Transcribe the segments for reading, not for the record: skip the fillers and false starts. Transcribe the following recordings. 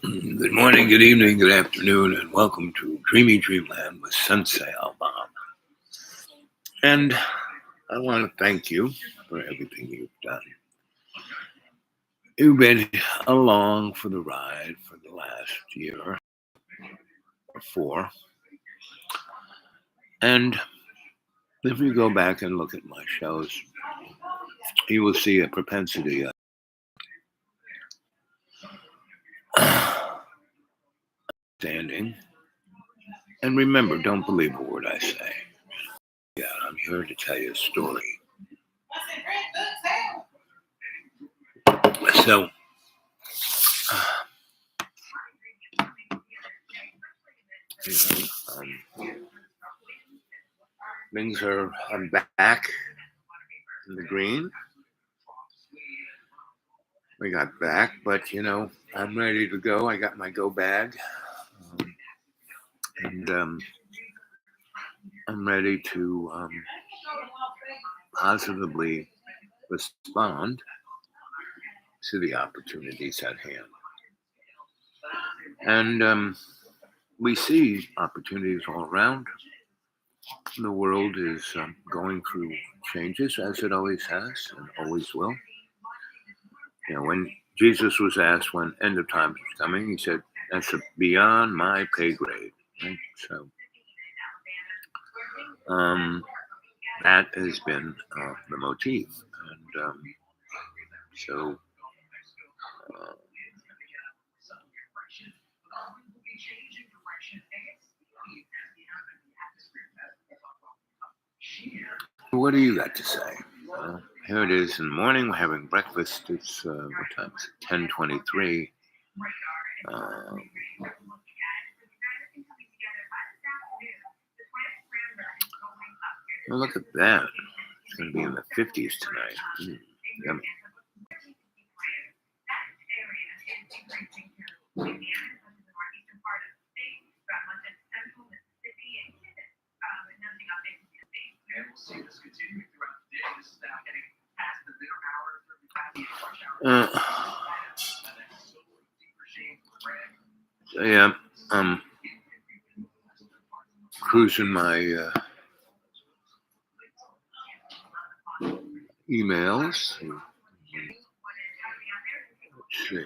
Good morning, good evening, good afternoon, and welcome to Dreamy Dreamland with Sensei Alban. And I want to thank you for everything you've done. You've been along for the ride for the last year or four. And if you go back and look at my shows, you will see a propensity of understanding. And remember, don't believe a word I say. Yeah, I'm here to tell you a story. So, things are, I'm back in the green. We got back, but I'm ready to go. I got my go bag, and I'm ready to positively respond to the opportunities at hand. And we see opportunities all around. The world is going through changes, as it always has and always will. When Jesus was asked when end of times was coming, he said, "That's beyond my pay grade." Right? So that has been the motif, and so what do you got to say? Here it is in the morning. We're having breakfast. It's what time is it? 10:23. Well, look at that. It's going to be in the 50s tonight. Yummy. So yeah, I'm cruising my emails. Let's see.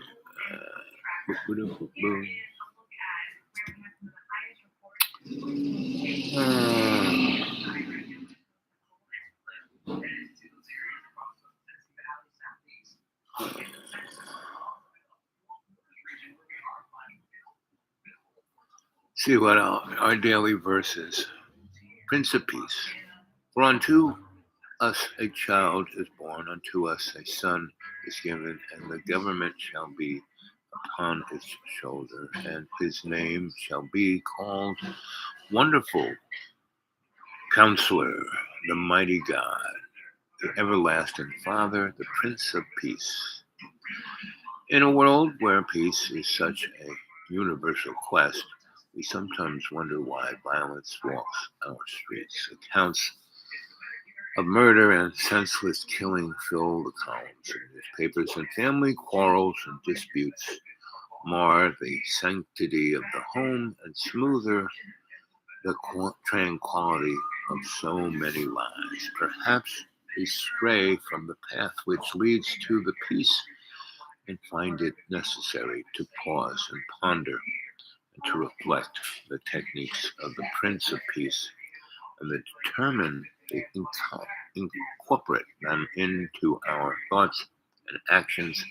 See what our daily verses. Prince of Peace. For unto us a child is born, unto us a son is given, and the government shall be upon his shoulder, and his name shall be called Wonderful Counselor, the Mighty God, the Everlasting Father, the Prince of Peace. In a world where peace is such a universal quest, we sometimes wonder why violence walks our streets. Accounts of murder and senseless killing fill the columns of newspapers, and family quarrels and disputes mar the sanctity of the home and smoother the tranquility of so many lives. Perhaps we stray from the path which leads to the peace and find it necessary to pause and ponder and to reflect the techniques of the Prince of Peace and determine to incorporate them into our thoughts and actions,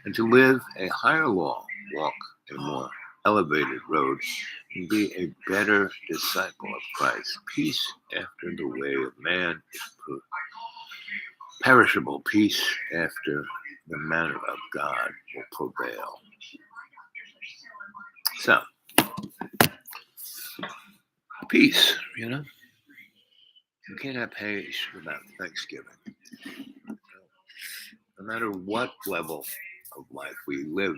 and to live a higher law, walk a more elevated road, and be a better disciple of Christ. Peace after the way of man is perishable. Peace after the manner of God will prevail. So, peace, you can't have peace without Thanksgiving. No matter what level of life we live,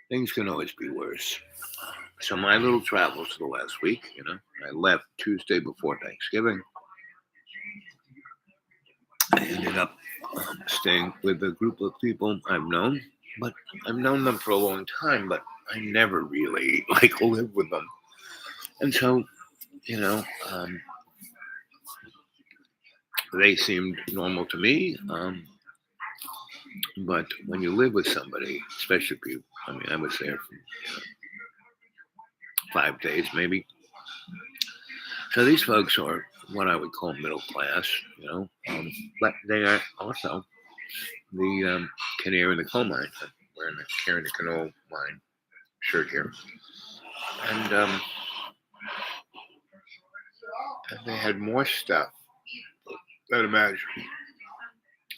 things can always be worse. So my little travels the last week, I left Tuesday before Thanksgiving. I ended up staying with a group of people I've known but I've known them for a long time, but I never really like lived with them. And so, you know, they seemed normal to me. But when you live with somebody, especially if you, I mean, I was there for 5 days maybe. So these folks are what I would call middle class, but they are also the canary in the coal mine. I'm wearing a canary in the coal mine shirt here. And they had more stuff than imaginable,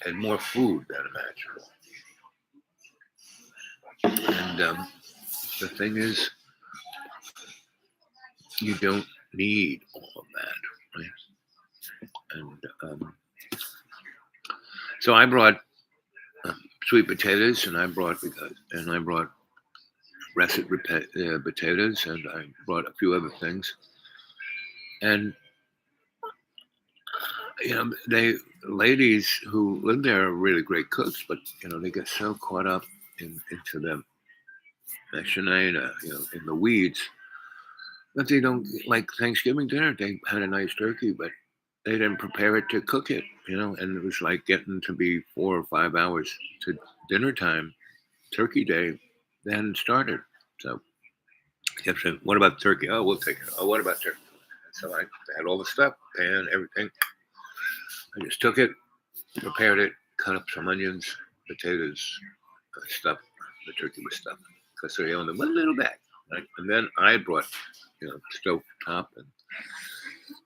and more food than imaginable. And the thing is, you don't need all of that, right? And so I brought sweet potatoes, and I brought russet potatoes, and I brought a few other things. And they ladies who live there are really great cooks, but they get so caught up into the machinina, in the weeds, that they don't like Thanksgiving dinner. They had a nice turkey, but they didn't prepare it to cook it, and it was like getting to be 4 or 5 hours to dinner time, turkey day. They hadn't started. So I kept saying, "What about turkey? Oh, we'll take it. Oh, what about turkey?" So I had all the stuff, pan, everything. I just took it, prepared it, cut up some onions, potatoes, stuffed the turkey with stuff, because they only one little bag, right? And then I brought, stove top, and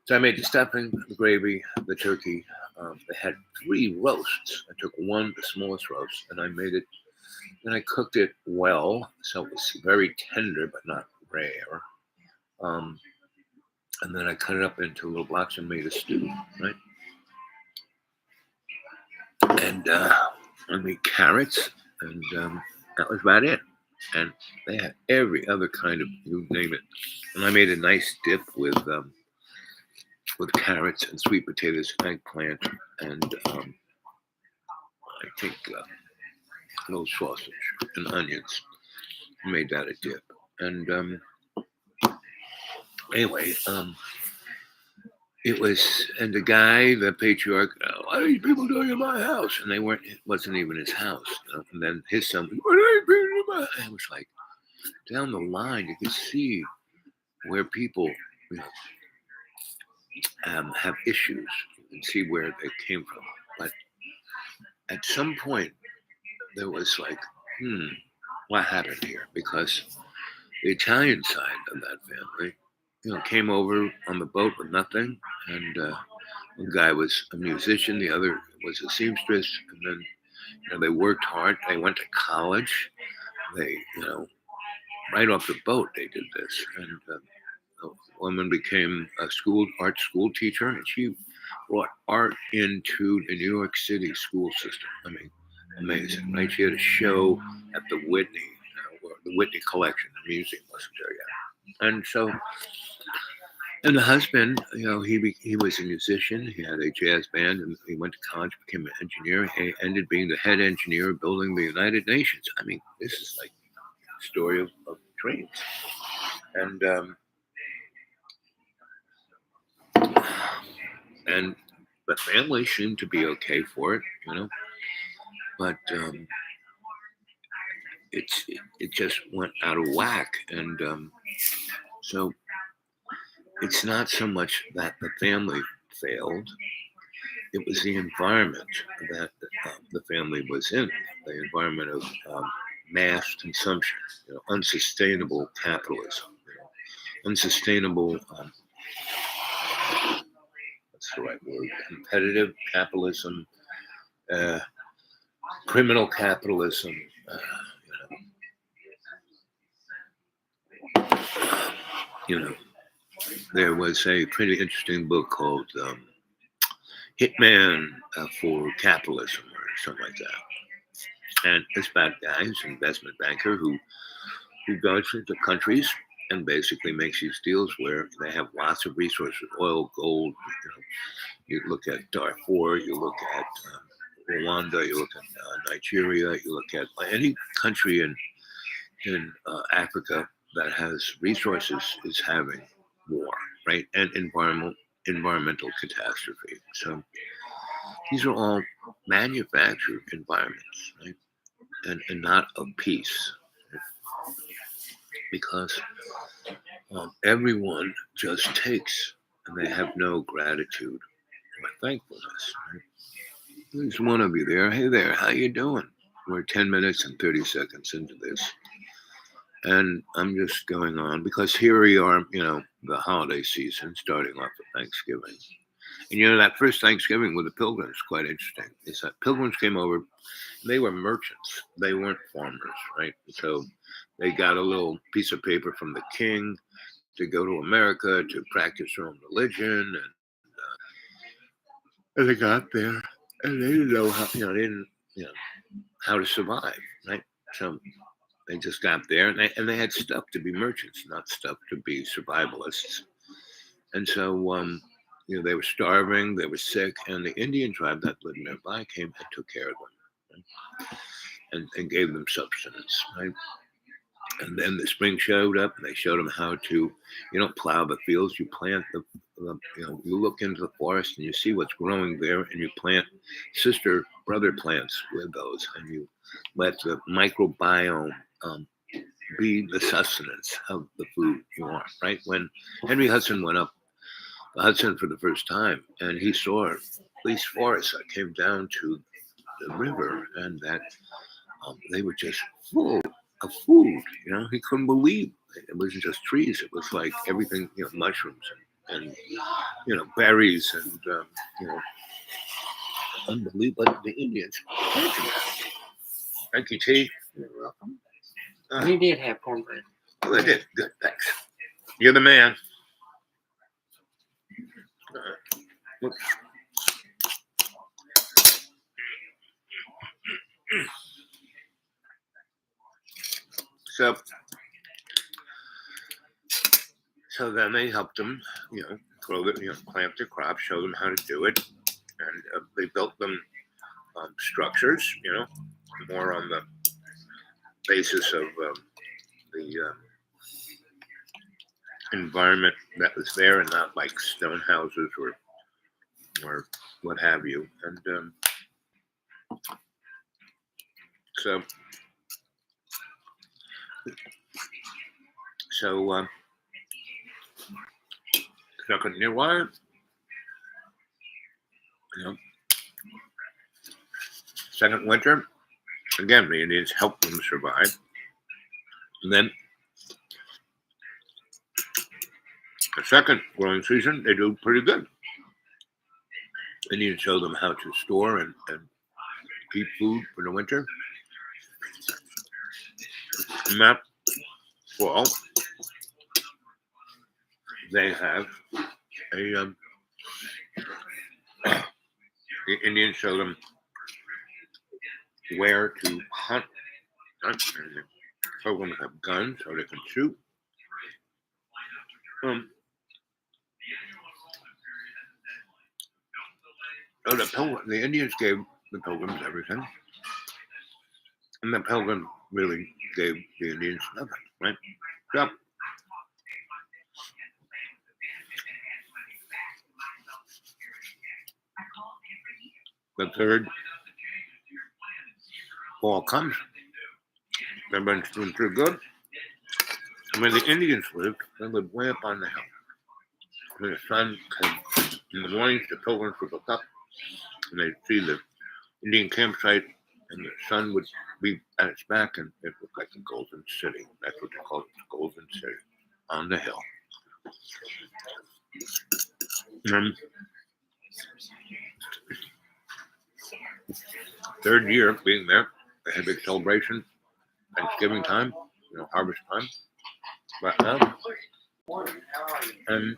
so I made the stuffing, the gravy, the turkey. They had 3 roasts. I took one, the smallest roast, and I made it. And I cooked it well, so it was very tender but not rare. And then I cut it up into little blocks and made a stew, right? And I made carrots, and that was about it. And they had every other kind of, you name it. And I made a nice dip with carrots and sweet potatoes, eggplant, and I think a little sausage and onions. I made that a dip. And anyway, it was, and the guy, the patriarch, what are these people doing in my house? And they weren't, it wasn't even his house. And then his son, what are these people in my house? And it was like, down the line, you could see where people, have issues and see where they came from. But at some point, there was like, what happened here? Because the Italian side of that family, came over on the boat with nothing. And one guy was a musician, the other was a seamstress. And then, they worked hard. They went to college. They, right off the boat, they did this. And a woman became a art school teacher, and she brought art into the New York City school system. I mean, amazing, right? She had a show at the Whitney, the Whitney Collection. The museum wasn't there yet. And so, and the husband, he was a musician. He had a jazz band, and he went to college, became an engineer. He ended being the head engineer building the United Nations. I mean, this is like a story of dreams. And the family seemed to be okay for it, but it just went out of whack. And so it's not so much that the family failed; it was the environment that the family was in, the environment of mass consumption, unsustainable capitalism, unsustainable. What's the right word? Competitive capitalism, criminal capitalism. There was a pretty interesting book called Hitman for Capitalism or something like that. And it's about guys, an investment banker who goes into countries and basically makes these deals where they have lots of resources, oil, gold. You look at Darfur, you look at Rwanda, you look at Nigeria, you look at any country in Africa that has resources is having war, right? And environmental catastrophe. So these are all manufactured environments, right? And not of peace, right? Because everyone just takes, and they have no gratitude or thankfulness. Right? There's one of you there. Hey there, how you doing? We're 10 minutes and 30 seconds into this. And I'm just going on because here we are, the holiday season, starting off with Thanksgiving. And that first Thanksgiving with the Pilgrims, quite interesting. Is that Pilgrims came over, they were merchants. They weren't farmers, right? So they got a little piece of paper from the king to go to America to practice their own religion. And they got there and they didn't know how, how to survive, right? So they just got there and they had stuff to be merchants, not stuff to be survivalists. And so, they were starving, they were sick, and the Indian tribe that lived nearby came and took care of them, right? and gave them subsistence, right? And then the spring showed up, and they showed them how to, you don't plow the fields, you plant you look into the forest and you see what's growing there, and you plant brother plants with those, and you let the microbiome be the sustenance of the food you want, right? When Henry Hudson went up the Hudson for the first time, and he saw these forests that came down to the river, and that they were just full of food. He couldn't believe it wasn't just trees. It was like everything, mushrooms and berries and unbelievable. But the Indians, thank you, T. You're welcome. We did have cornbread. Well, they did. Good, thanks. You're the man. So then they helped them, grow it, plant their crops, show them how to do it, and they built them structures, more on the basis of the environment that was there, and not like stone houses or what have you. And so second year wire, second winter, again, the Indians helped them survive. And then the second growing season, they do pretty good. Indians show them how to store and keep food for the winter. And that fall, they have the Indians show them where to hunt. And the Pilgrims have guns so they can shoot. So the Indians gave the Pilgrims everything, and the Pilgrims really gave the Indians nothing, right? So the third fall comes. Everybody's doing pretty good. And where the Indians lived, they lived way up on the hill. When the sun came in the mornings, the Pilgrims would look up and they'd see the Indian campsite, and the sun would be at its back, and it looked like the Golden City. That's what they call it, the Golden City, on the hill. And third year being there, they had a big celebration, Thanksgiving time, harvest time. But and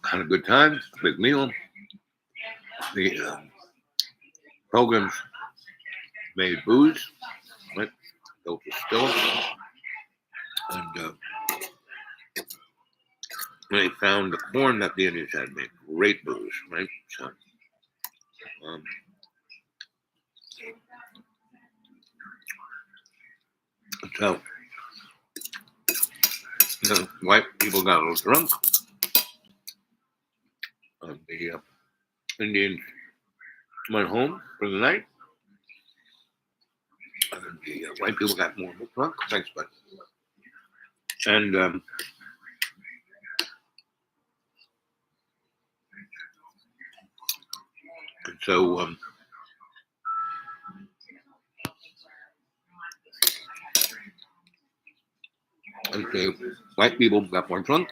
had a good time, big meal. The Pilgrims made booze, right? Built a still, and they found the corn that the Indians had made great booze, right? So, um, so the white people got a little drunk, and the Indians went home for the night, and the white people got more drunk. Thanks, bud. And so as the white people got more drunk,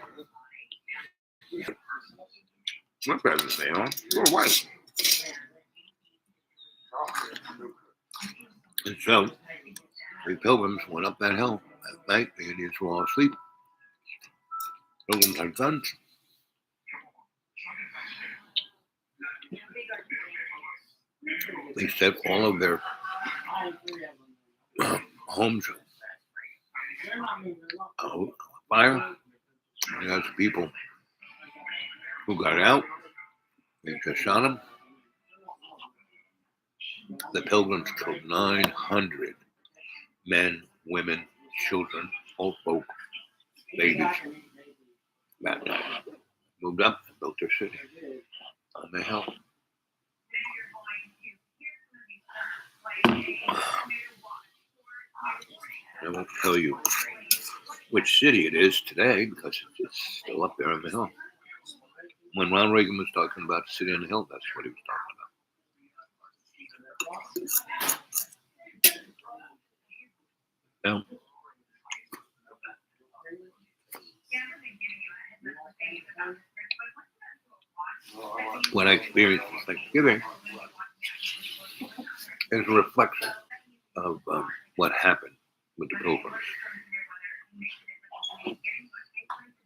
my presents, you're white. And so the pilgrims went up that hill at night. The Indians were all asleep. Pilgrims had guns. They set all of their homes on fire. And as people who got out, they just shot them. The pilgrims killed 900 men, women, children, old folk, babies that night. Moved up and built their city on the hill. I won't tell you which city it is today because it's still up there on the hill. When Ronald Reagan was talking about the city on the hill, that's what he was talking about. Now, what I experienced with Thanksgiving is a reflection of what happened with the Pilgrims.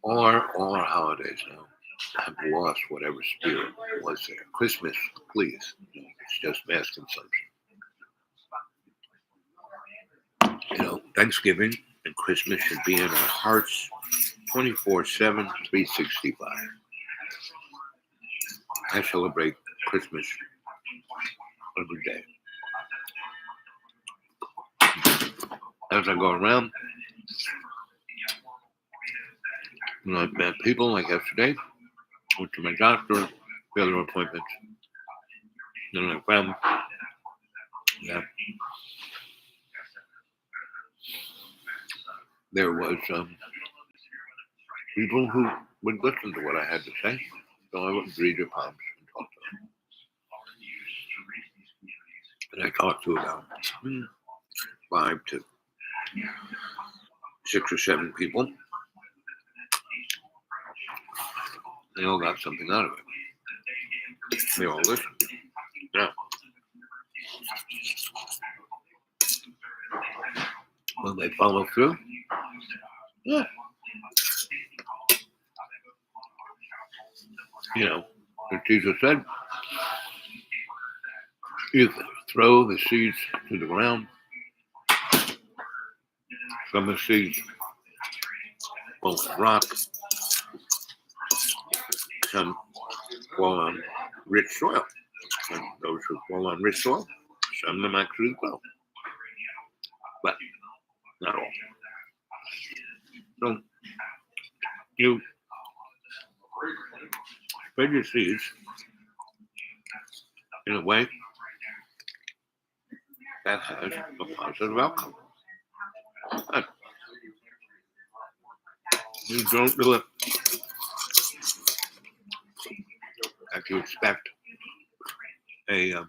All our holidays now have lost whatever spirit was there. Christmas, please, it's just mass consumption. Thanksgiving and Christmas should be in our hearts 24/7, 365. I celebrate Christmas every day. As I go around, I've met people like yesterday, went to my doctor, the other appointments, then I found that there was people who would listen to what I had to say, so I wouldn't read their palms and talk to them. And I talked to about 5 to 6 or 7 people. They all got something out of it. They all listened. Yeah. Will they follow through? Yeah. As Jesus said, you throw the seeds to the ground. Some of the seeds fall on rock. Some fall on rich soil. And those who fall on rich soil, some of them actually grow. But not all. So you spread your seeds in a way that has a positive outcome. But you don't do it that you expect a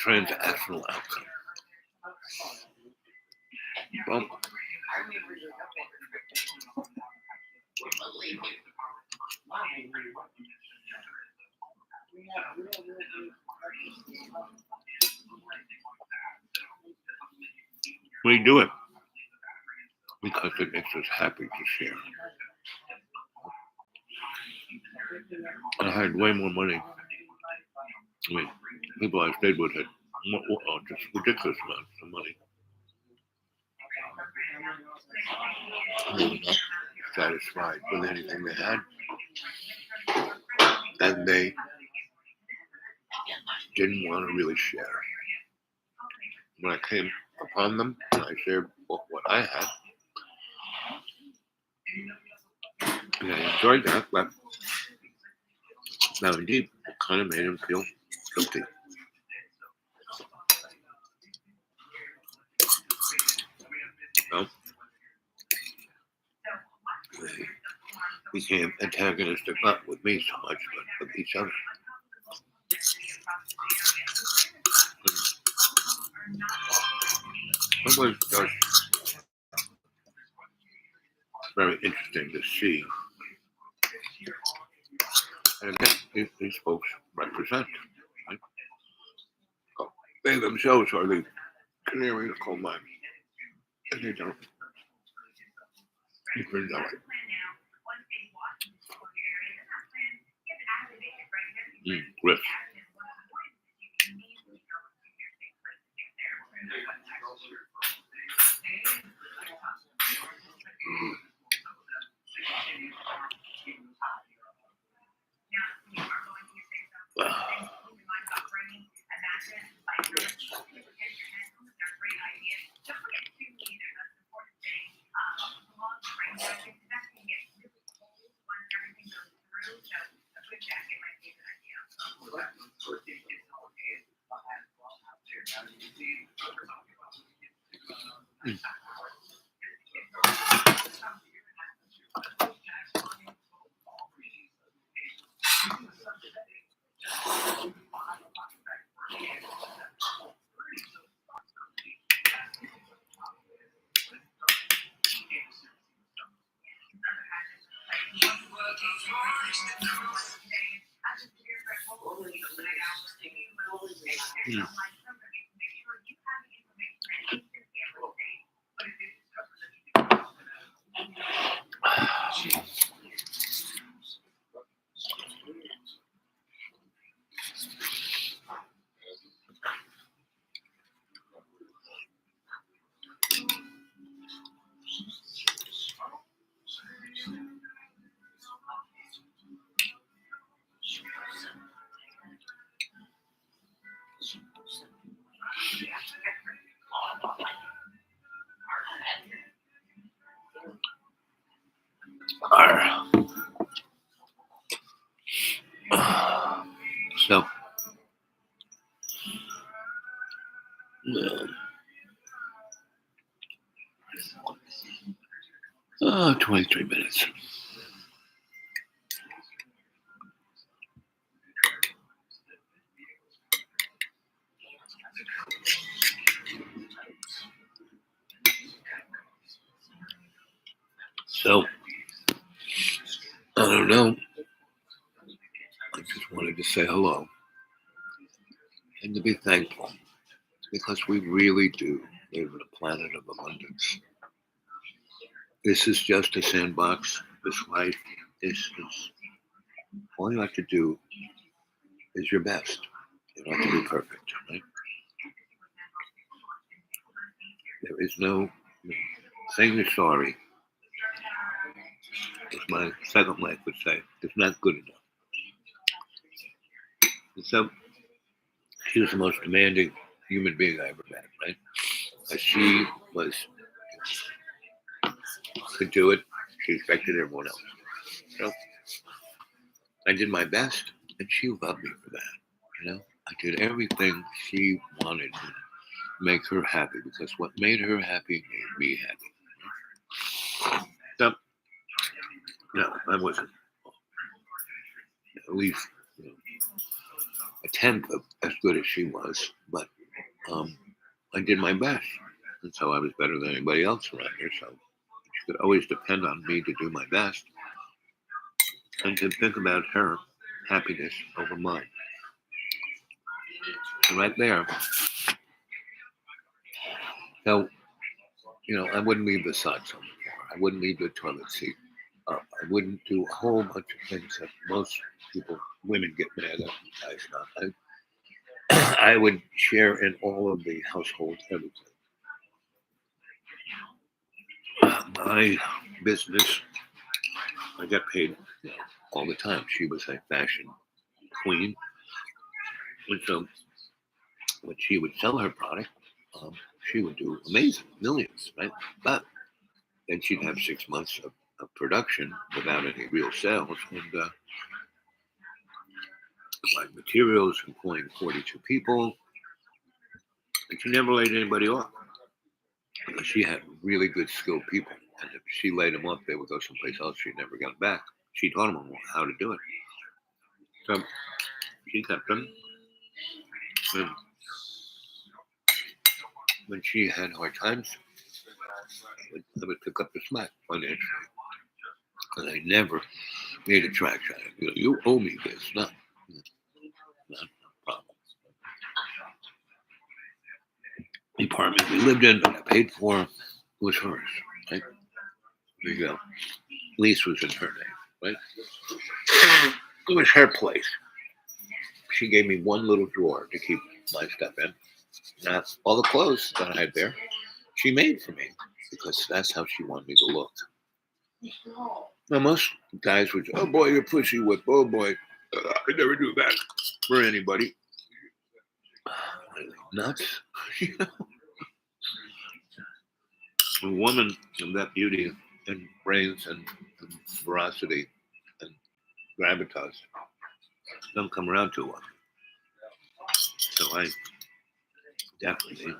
transactional outcome. Well, we do it because it makes us happy to share. I had way more money. people I stayed with had just ridiculous amounts of money. They were not satisfied with anything they had, and they didn't want to really share. When I came upon them, and I shared what I had, and I enjoyed that, but now indeed, it kind of made him feel guilty. So, they became antagonistic, not with me so much, but with each other. It was just very interesting to see. And again, these folks represent, right? They themselves are the canary in the coal mine, and they don't even know it. Griff. So, 23 minutes. So, I don't know. I just wanted to say hello and to be thankful, because we really do live in a planet of abundance. This is just a sandbox. This life is all you have to do is your best. You don't have to be perfect, right? There is no saying you're sorry, as my second wife would say, is not good enough. And so she was the most demanding human being I ever met, right? She could do it. She expected everyone else. So I did my best, and she loved me for that. I did everything she wanted to make her happy, because what made her happy made me happy. So, no, I wasn't at least a tenth of as good as she was, but I did my best, and so I was better than anybody else around here. So she could always depend on me to do my best and to think about her happiness over mine. And right there, so I wouldn't leave the socks on the floor. I wouldn't leave the toilet seat up. I wouldn't do a whole bunch of things that most women get mad at guys not. I would share in all of the household everything. My business, I got paid all the time. She was a fashion queen. And so when she would sell her product, she would do amazing, millions, right? But then she'd have 6 months of production without any real sales. And my materials, employing 42 people, and she never laid anybody off because she had really good skilled people. And if she laid them off, they would go someplace else. She'd never get them back. She taught them how to do it. So she kept them. And when she had hard times, I would pick up the slack financially. Because I never made a track on it. You owe me this. Not a problem. The apartment we lived in, that I paid for, was hers. Right? There you go. Lease was in her name. Right? It was her place. She gave me one little drawer to keep my stuff in. Now, all the clothes that I had there, she made for me because that's how she wanted me to look. Now, most guys would say, oh boy, you're pussy whip. Oh boy, I never do that for anybody. Nuts. A woman of that beauty and brains and veracity and gravitas don't come around too often. So I definitely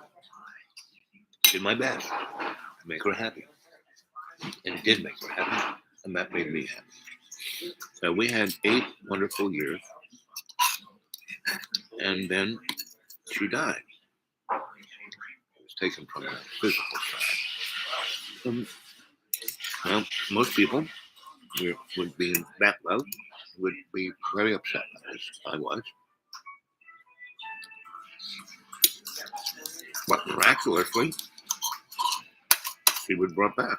did my best to make her happy. And it did make her happy. And that made me happy. So we had 8 wonderful years. And then she died. It was taken from the physical side. Well, most people would be in that love, would be very upset, as I was. But miraculously, she was brought back.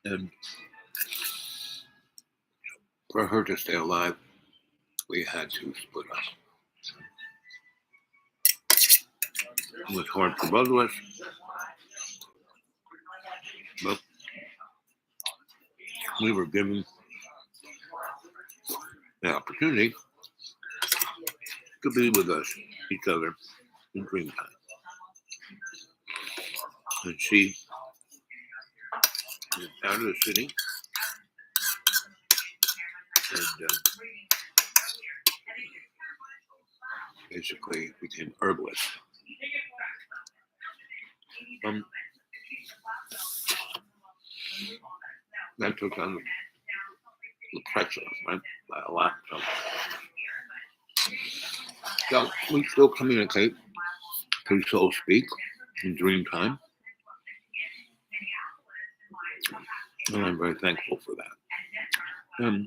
And for her to stay alive, we had to split up. It was hard for both of us, but we were given the opportunity to be with each other in dream time. And she was out of the city and basically became herbalist. That took on the pressure, right, by a lot. So we still communicate through soul speak in dream time. And I'm very thankful for that.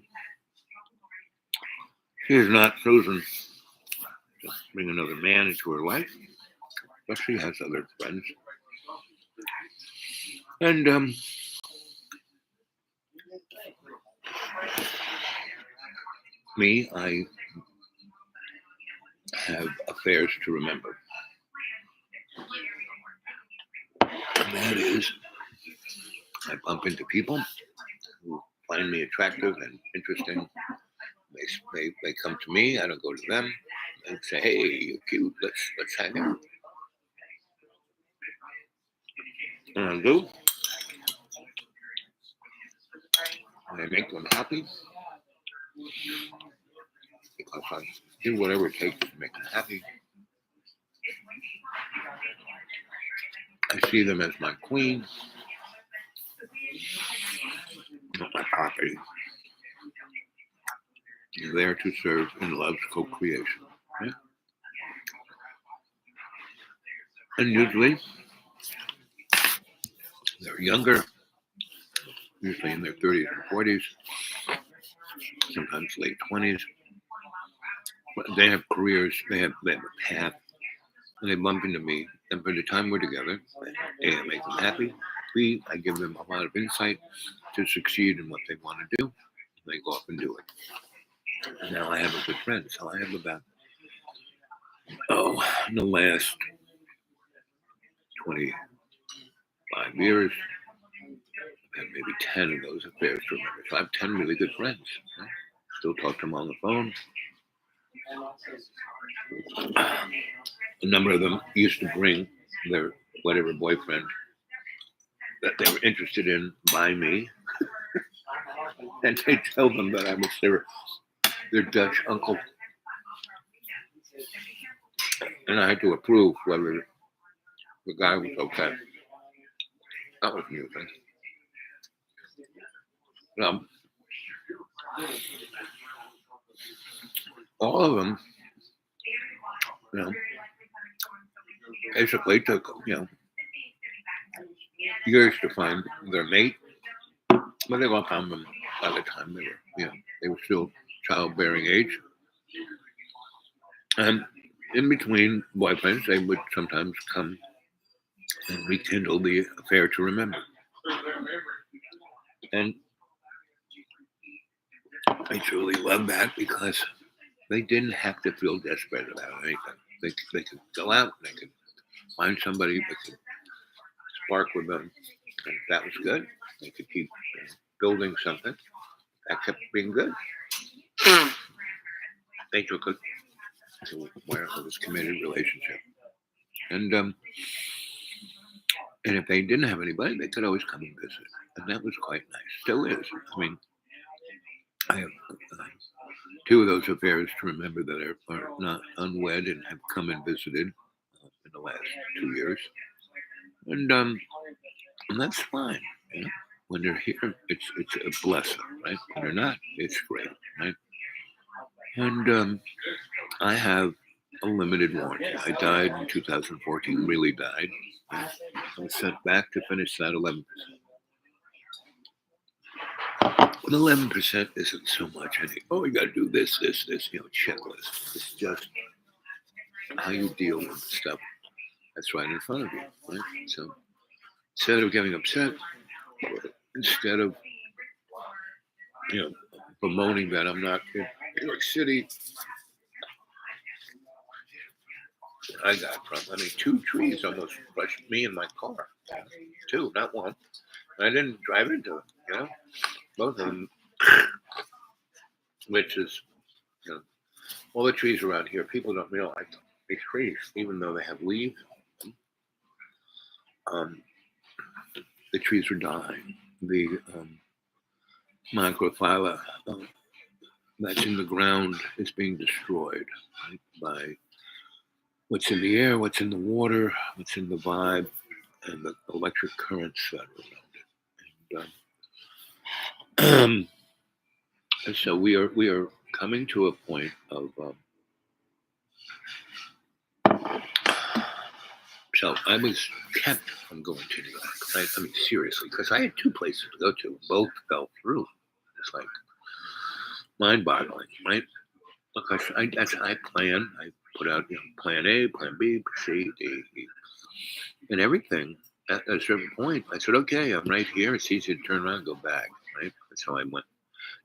She has not chosen to bring another man into her life, but she has other friends. And me, I have affairs to remember. And that is, I bump into people who find me attractive and interesting. They come to me. I don't go to them. They say, "Hey, you're cute. Let's hang out." And I do. And I make them happy because I do whatever it takes to make them happy. I see them as my queen, not my property. You're there to serve in love's co-creation. Right? And usually, they're younger, usually in their 30s and 40s, sometimes late 20s. But they have careers, they have a path, and they bump into me. And by the time we're together, A, I make them happy. B, I give them a lot of insight to succeed in what they want to do. They go off and do it. And now I have a good friend, so I have about So in the last 25 years, I've had maybe 10 of those affairs to remember. So I have 10 really good friends. Right? Still talk to them on the phone. A number of them used to bring their whatever boyfriend that they were interested in by me, and they tell them that I was their Dutch uncle, and I had to approve whether the guy was okay. That was amusing. Um, all of them, you know, basically took years to find their mate, but they all found them by the time they were still childbearing age. And in between boyfriends, they would sometimes come and rekindle the affair to remember. And I truly love that because they didn't have to feel desperate about anything. They could go out, they could find somebody, they could spark with them, and if that was good, they could keep building something that kept being good. They took it to where it was a committed relationship. And if they didn't have anybody, they could always come and visit. And that was quite nice. Still is. I mean, I have two of those affairs to remember that are not unwed and have come and visited in the last 2 years. And that's fine. You know? When they're here, it's a blessing, right? When they're not, it's great, right? And I have a limited warranty. I died in 2014, really died. I was sent back to finish that 11%. And 11% isn't so much you got to do this, checklist. It's just how you deal with stuff that's right in front of you, right? So instead of getting upset, instead of, bemoaning that I'm not in New York City, I got from, 2 trees almost crushed me in my car. 2, not one. And I didn't drive into them, both of them, which is, all the trees around here, people don't realize these trees, even though they have leaves, the trees are dying. The microphylla that's in the ground is being destroyed, right, by what's in the air, what's in the water, what's in the vibe, and the electric currents that are around it. And so we are coming to a point of. So I was kept from going to New York, right? Seriously, because I had 2 places to go to. Both fell through. It's like mind-boggling, right? Because I plan. I put out plan A, plan B, C, D, E, and everything. At a certain point, I said, okay, I'm right here. It's easy to turn around and go back, right? And so I went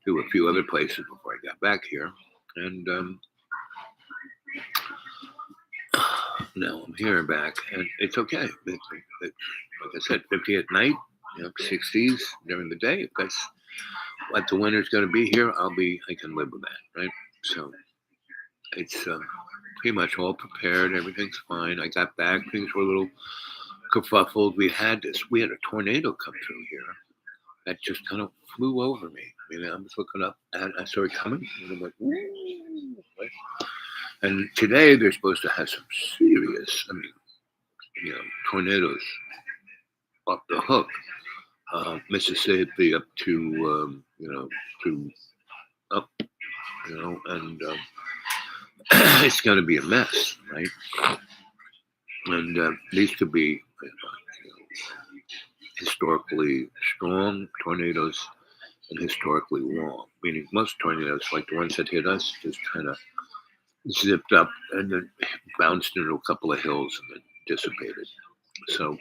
to a few other places before I got back here. And now I'm here back, and it's okay. Like I said, 50 at night, 60s during the day. If that's what the winter's going to be here, I can live with that, right? So it's pretty much all prepared. Everything's fine. I got back. Things were a little kerfuffled. We had a tornado come through here that just kind of flew over me. I was looking up and I saw it coming, and I'm like, ooh. Right? And today they're supposed to have some serious, tornadoes off the hook. Mississippi up to, to up, and it's going to be a mess, right? And these could be historically strong tornadoes and historically long, meaning most tornadoes, like the ones that hit us, just kind of zipped up and then bounced into a couple of hills and then dissipated. So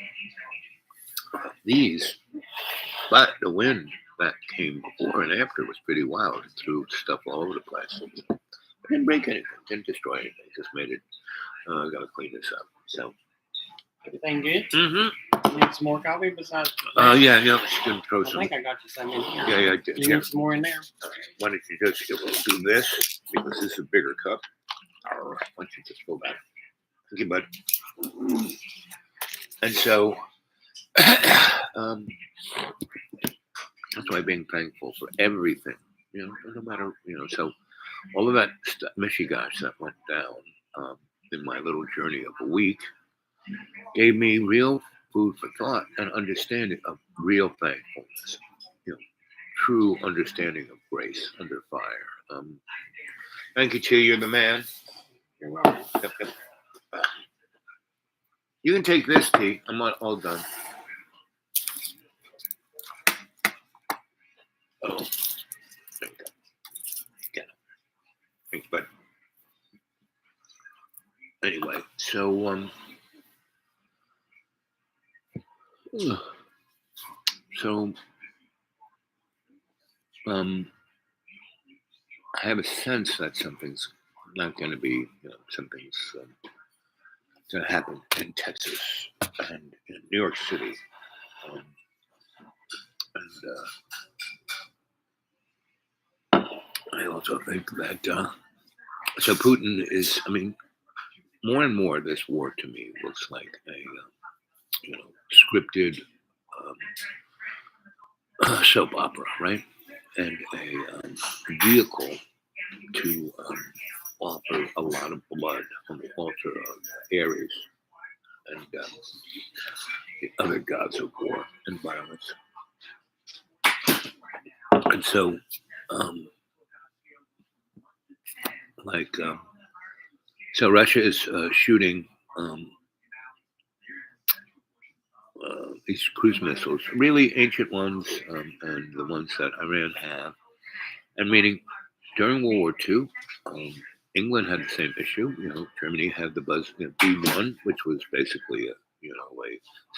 but the wind that came before and after was pretty wild. It threw stuff all over the place. didn't break anything, didn't destroy anything. Just made it. Gotta clean this up. So. Everything good? Mm-hmm. You need some more coffee besides? Yeah. Just gonna throw I some. think I got you some in here. Yeah. You need some more in there? Why don't you just do this because this is a bigger cup. All right. Why don't you just fill that? Thank you, bud. And so, that's why being thankful for everything, no matter, so all of that stuff, mishigash that went down in my little journey of a week gave me real food for thought and understanding of real thankfulness, true understanding of grace under fire. Thank you, Chi. You're the man. You're welcome. Yep. You can take this tea. I'm not all done. Oh, thank you. Yeah. Thanks, bud. Anyway, so I have a sense that something's not going to be, something's going to happen in Texas and in New York City, and I also think that so Putin is, more and more this war to me looks like a scripted soap opera, right? And a vehicle to offer a lot of blood on the altar of Ares and the other gods of war and violence. And so, so Russia is shooting these cruise missiles, really ancient ones, and the ones that Iran have. And meaning, during World War II, England had the same issue. Germany had the B-1, which was basically a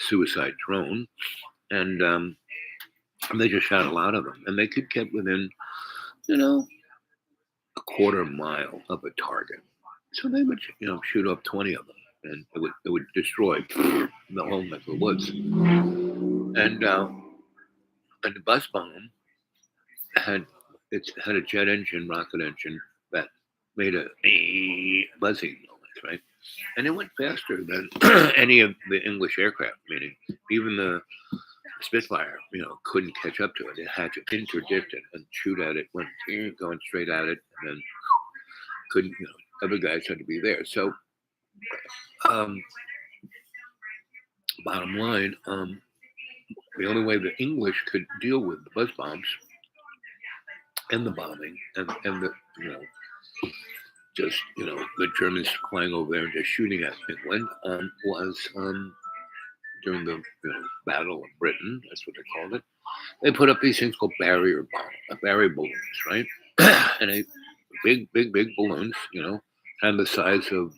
suicide drone, and they just shot a lot of them, and they could get within, a quarter mile of a target. So they would, shoot up 20 of them, and it would destroy the whole neck of the woods. And the bus bomb had a jet engine, rocket engine that made a buzzing noise, right? And it went faster than any of the English aircraft, meaning even the Spitfire, couldn't catch up to it. It had to interdict it and shoot at it, went going straight at it, and then couldn't, other guys had to be there. So, bottom line, the only way the English could deal with the buzz bombs and the bombing and the, just, the Germans flying over there and just shooting at England was during the Battle of Britain, that's what they called it. They put up these things called barrier balloons, right? And they big balloons, kind of the size of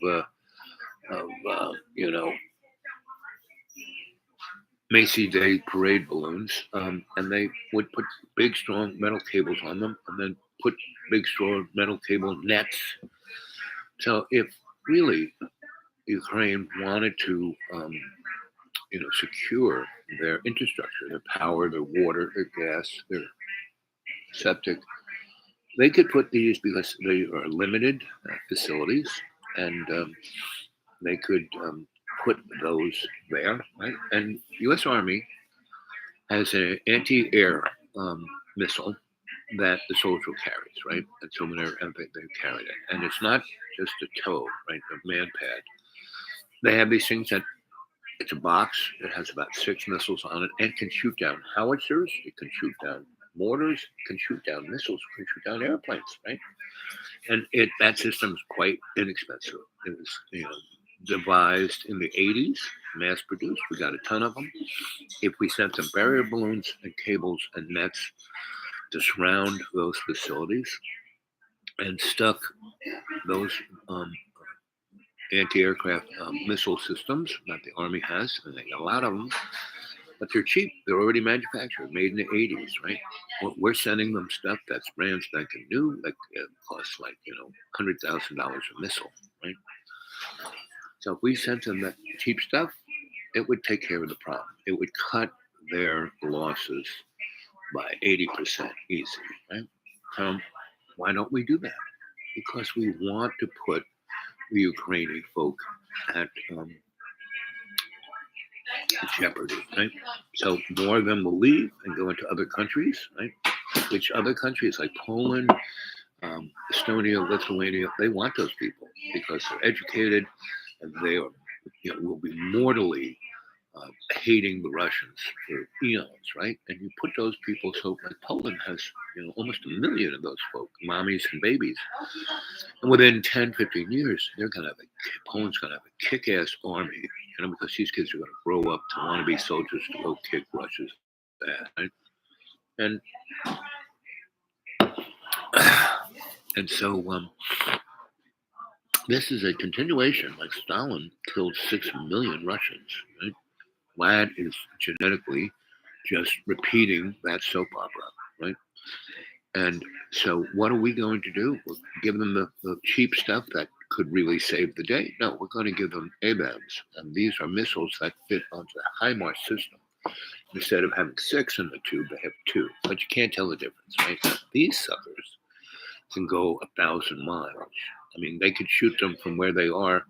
Macy's Day Parade balloons, and they would put big, strong metal cables on them, and then put big, strong metal cable nets. So if really Ukraine wanted to, secure their infrastructure, their power, their water, their gas, their septic, they could put these because they are limited facilities, and they could put those there, right? And U.S. Army has an anti-air missile that the soldier carries, right? And so when they carried it, and it's not just a tow, right? A man pad. They have these things that it's a box. It has about 6 missiles on it, and can shoot down howitzers. It can shoot down mortars. It can shoot down missiles. It can shoot down airplanes, right? And that system is quite inexpensive. It was, devised in the 80s, mass produced. We got a ton of them. If we sent some barrier balloons and cables and nets to surround those facilities and stuck those anti-aircraft missile systems that the Army has, and they got a lot of them, but they're cheap. They're already manufactured, made in the 80s, right? We're sending them stuff that's brand spanking new, like costs like $100,000 a missile, right? So if we sent them that cheap stuff, it would take care of the problem. It would cut their losses by 80% easy, right? So why don't we do that? Because we want to put the Ukrainian folk at jeopardy, right? So more of them will leave and go into other countries, right? Which other countries like Poland, Estonia, Lithuania, they want those people because they're educated and they are, will be mortally hating the Russians for eons, right? And you put those people, so like Poland has, almost 1 million of those folk, mommies and babies. And within 10, 15 years, Poland's going to have a kick-ass army, because these kids are going to grow up to want to be soldiers to go kick Russia's ass, right? And and so this is a continuation. Like Stalin killed 6 million Russians, right? Vlad is genetically just repeating that soap opera, right? And so what are we going to do? We'll give them the cheap stuff that could really save the day? No, we're going to give them ABAMs. And these are missiles that fit onto the HIMARS system. Instead of having 6 in the tube, they have 2. But you can't tell the difference, right? These suckers can go 1,000 miles. I mean, they could shoot them from where they are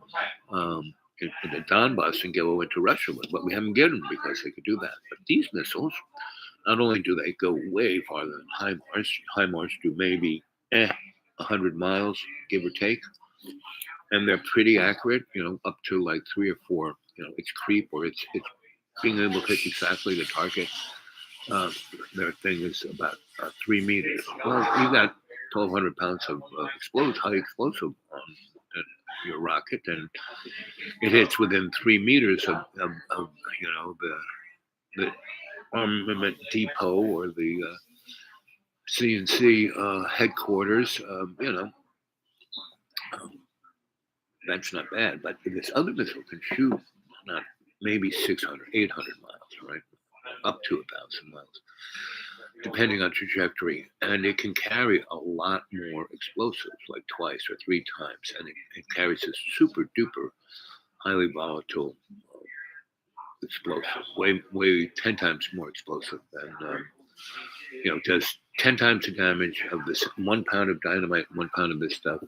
in the Donbass and go into Russia with, but we haven't given them because they could do that. But these missiles, not only do they go way farther than HIMARS do maybe 100 miles, give or take, and they're pretty accurate, up to like 3 or 4, it's creep or it's being able to hit exactly the target. Their thing is about 3 meters. Well, you got 1,200 pounds of high explosive on your rocket, and it hits within 3 meters of the armament depot or the CNC headquarters. That's not bad. But this other missile can shoot not maybe 600, 800 miles, right? Up to 1,000 miles, depending on trajectory. And it can carry a lot more explosives, like 2 or 3 times. And it carries this super duper highly volatile explosive, way 10 times more explosive than, does 10 times the damage of this 1 pound of dynamite, 1 pound of this stuff.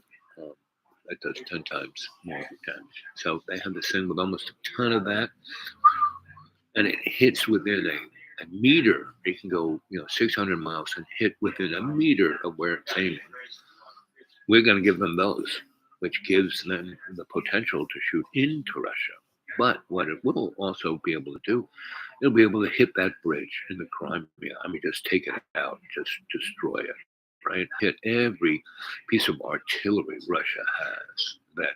That does 10 times more damage. So they have this thing with almost a ton of that, and it hits within a meter. It can go, 600 miles and hit within a meter of where it's aiming. We're going to give them those, which gives them the potential to shoot into Russia. But what it will also be able to do, it'll be able to hit that bridge in the Crimea. I mean, just take it out, just destroy it, right? Hit every piece of artillery Russia has. They're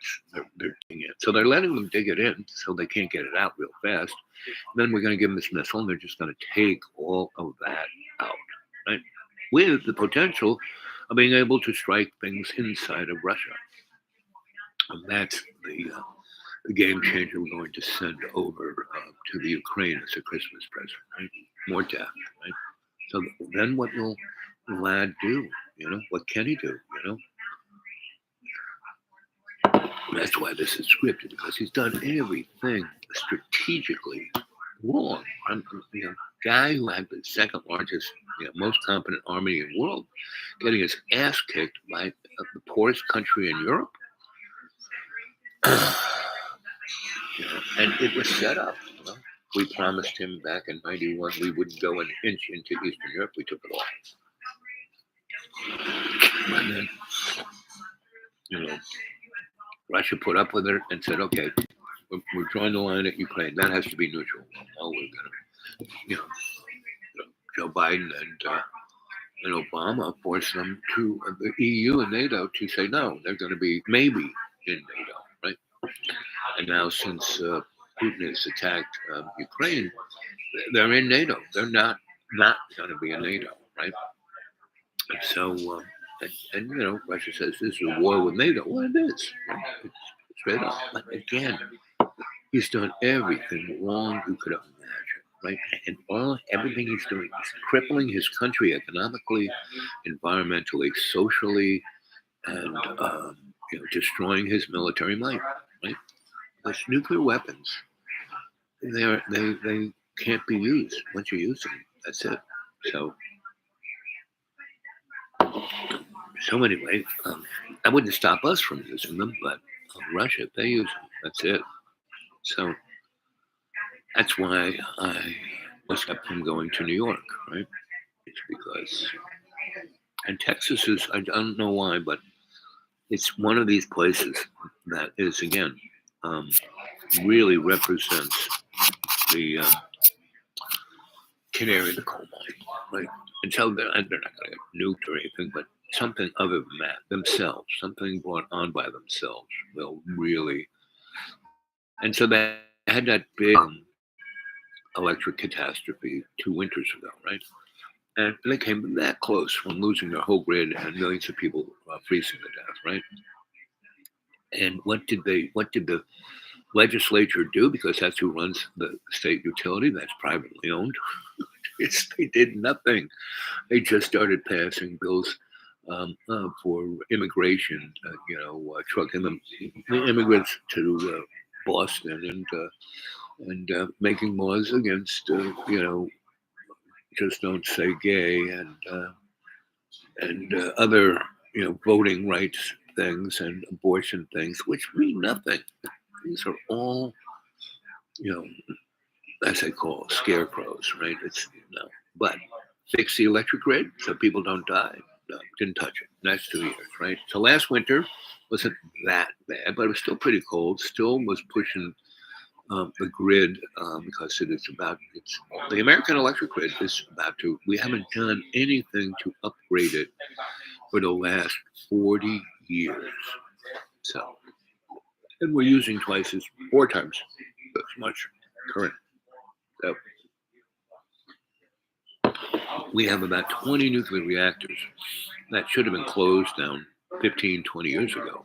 digging it. So they're letting them dig it in so they can't get it out real fast. And then we're going to give them this missile, and they're just going to take all of that out, right? With the potential of being able to strike things inside of Russia. And that's the game changer we're going to send over to the Ukraine as a Christmas present, right? More death, right? So then what will Vlad do? What can he do? That's why this is scripted, because he's done everything strategically wrong. Guy who had the second largest, most competent army in the world, getting his ass kicked by the poorest country in Europe. And it was set up. We promised him back in '91 we wouldn't go an inch into Eastern Europe. We took it all. And then, Russia put up with it and said, okay, we're drawing the line at Ukraine. That has to be neutral. Well, we're going to, Joe Biden and Obama forced them to, the EU and NATO to say no. They're going to be maybe in NATO, right? And now since Putin has attacked Ukraine, they're in NATO. They're not going to be in NATO, right? And so, Russia says this is a war with NATO. Well, it is. Right? It's straight up. But again, he's done everything wrong you could imagine, right? And everything he's doing is crippling his country economically, environmentally, socially, and destroying his military might, right? Because nuclear weapons, they can't be used. Once you use them, that's it. So anyway, that wouldn't stop us from using them, but Russia, if they use them, that's it. So that's why I was kept from going to New York, right? It's because, and Texas is, I don't know why, but it's one of these places that is, again, really represents the canary in the coal mine, right? Until they're not going to get nuked or anything, but something other than that, themselves, something brought on by themselves will really. And so they had that big electric catastrophe 2 winters ago, right? And they came that close from losing their whole grid and millions of people freezing to death, right? And what did the legislature do? Because that's who runs the state utility, that's privately owned. They did nothing. They just started passing bills for immigration, trucking the immigrants to Boston and making laws against, just don't say gay and other, voting rights things and abortion things, which mean nothing. These are all, you know, as they call scarecrows, right? But fix the electric grid so people don't die. No, didn't touch it. That's 2 years, right? So last winter wasn't that bad, but it was still pretty cold. Still was pushing the grid because the American electric grid is about to. We haven't done anything to upgrade it for the last 40 years. So, and we're using 4 times as much current. So we have about 20 nuclear reactors that should have been closed down 15, 20 years ago.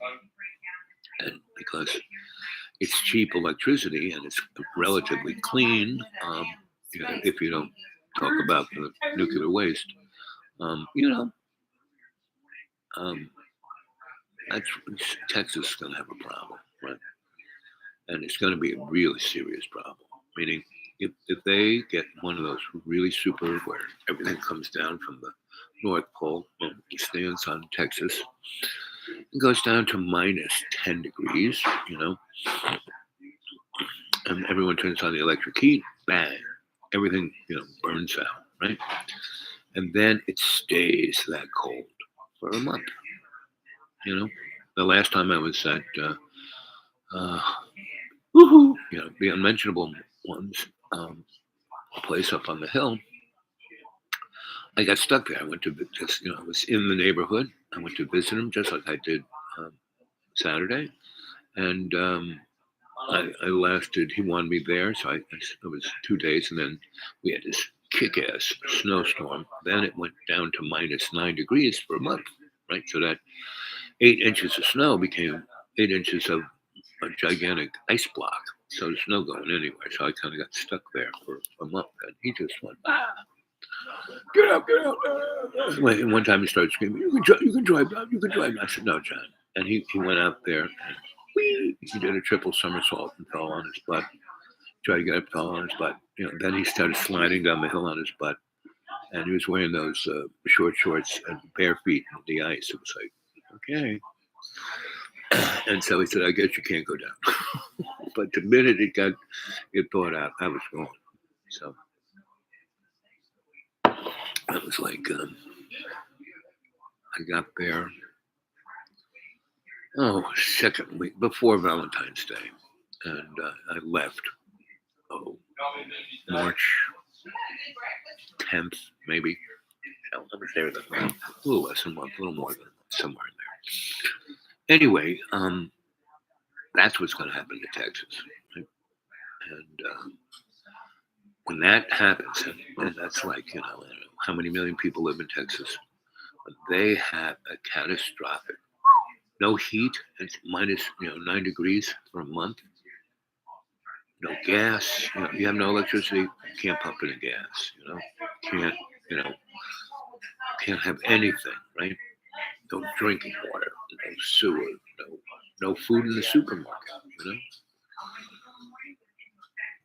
And because it's cheap electricity and it's relatively clean, if you don't talk about the nuclear waste, um, you know, um, that's, Texas is going to have a problem, right? And it's going to be a really serious problem. Meaning, if they get one of those really super where everything comes down from the North Pole and stands on Texas, it goes down to minus 10 degrees, and everyone turns on the electric heat, bang, everything, burns out, right? And then it stays that cold for a month. The last time I was at, the unmentionable ones, place up on the hill, I got stuck there. I went to I was in the neighborhood. I went to visit him just like I did Saturday, and I lasted. He wanted me there, so it was 2 days, and then we had this kick-ass snowstorm. Then it went down to minus 9 degrees for a month, right? So that 8 inches of snow became 8 inches of a gigantic ice block. So there's no going anywhere. So I kind of got stuck there for a month, and he just went, get up, get up. And one time he started screaming, you can drive down, you can drive down. I said, no, John. And he went out there, and he did a triple somersault and fell on his butt. Tried to get up, fell on his butt. Then he started sliding down the hill on his butt. And he was wearing those short shorts and bare feet in the ice. It was like, okay. And so he said, I guess you can't go down. But the minute it thawed out, I was going. So that was like, I got there, second week before Valentine's Day. And I left, March 10th, maybe. I was there a little less than a month, a little more than somewhere in there. Anyway, that's what's going to happen to Texas. Right? And when that happens, and that's like, I don't know how many million people live in Texas, they have a catastrophic, no heat, it's minus 9 degrees for a month. no gas. You have no electricity, you can't pump any gas. Can't you know can't have anything, right? No drinking water, no sewer, no food in the supermarket.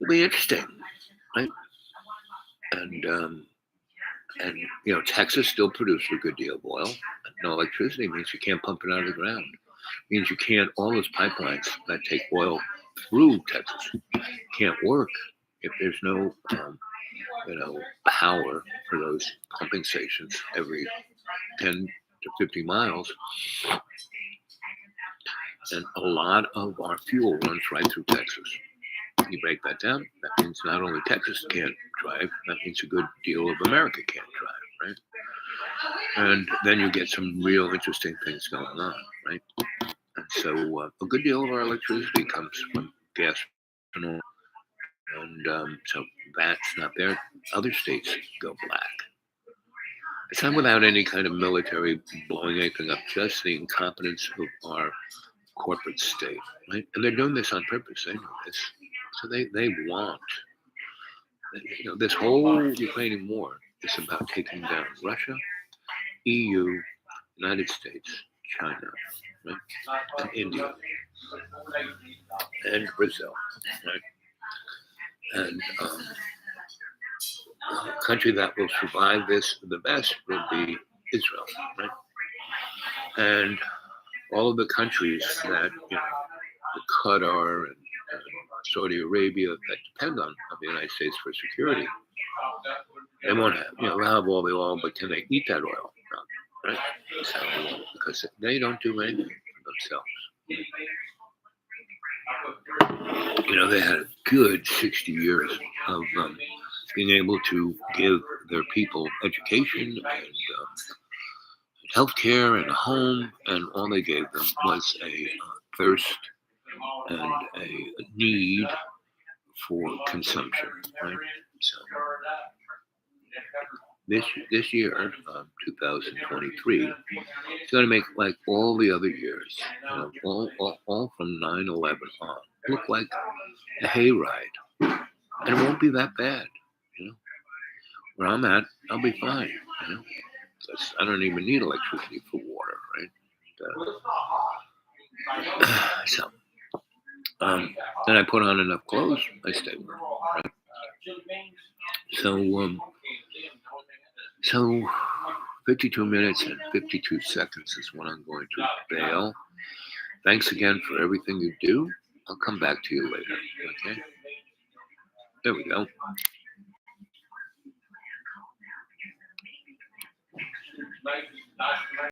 It'll be interesting, right? And and Texas still produces a good deal of oil. No electricity means you can't pump it out of the ground. Means you can't. All those pipelines that take oil through Texas can't work if there's no power for those pumping stations every 10 to 50 miles. And a lot of our fuel runs right through Texas. You break that down, that means not only Texas can't drive, that means a good deal of America can't drive, right? And then you get some real interesting things going on, right? And so a good deal of our electricity comes from gas and oil. And so that's not there. Other states go black. It's not without any kind of military blowing anything up, just the incompetence of our corporate state, right? And they're doing this on purpose. They know this. So they want, this whole Ukrainian war is about taking down Russia, EU, United States, China, right? And India, and Brazil, right? And the country that will survive this the best will be Israel, right? And all of the countries that, the Qatar and Saudi Arabia that depend on the United States for security, they won't have, they'll have all the oil, but can they eat that oil? No, right? So, because they don't do anything for themselves. They had a good 60 years of being able to give their people education and healthcare and a home, and all they gave them was a thirst and a need for consumption, right? So this year, 2023, it's going to make like all the other years, all from 9/11 on, look like a hayride, and it won't be that bad. Where I'm at, I'll be fine. I don't even need electricity for water, right? So, and I put on enough clothes, I stay warm, right? So 52 minutes and 52 seconds is when I'm going to bail. Thanks again for everything you do. I'll come back to you later, okay? There we go.